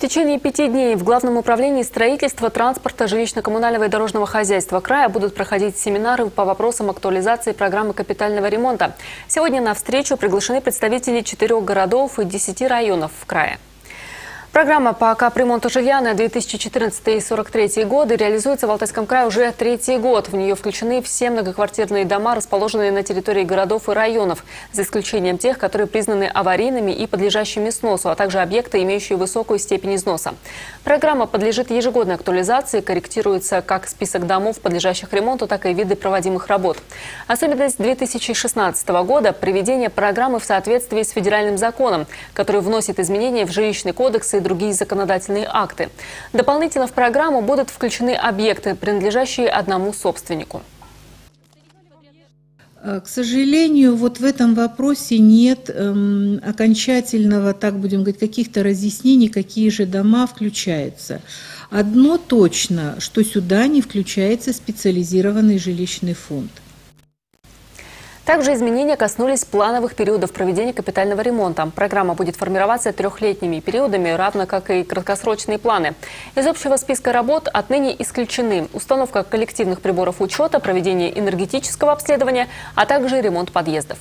течение 5 дней в Главном управлении строительства, транспорта, жилищно-коммунального и дорожного хозяйства края будут проходить семинары по вопросам актуализации программы капитального ремонта. Сегодня на встречу приглашены представители 4 городов и 10 районов в крае. Программа по капремонту жилья на 2014-2043 годы реализуется в Алтайском крае уже 3-й год. В нее включены все многоквартирные дома, расположенные на территории городов и районов, за исключением тех, которые признаны аварийными и подлежащими сносу, а также объекты, имеющие высокую степень износа. Программа подлежит ежегодной актуализации, корректируется как список домов, подлежащих ремонту, так и виды проводимых работ. Особенность 2016 года – приведение программы в соответствии с федеральным законом, который вносит изменения в жилищный кодекс и другие законодательные акты. Дополнительно в программу будут включены объекты, принадлежащие одному собственнику. К сожалению, вот в этом вопросе нет окончательного, так будем говорить, каких-то разъяснений, какие же дома включаются. Одно точно, что сюда не включается специализированный жилищный фонд. Также изменения коснулись плановых периодов проведения капитального ремонта. Программа будет формироваться 3-летними периодами, равно как и краткосрочные планы. Из общего списка работ отныне исключены установка коллективных приборов учета, проведение энергетического обследования, а также ремонт подъездов.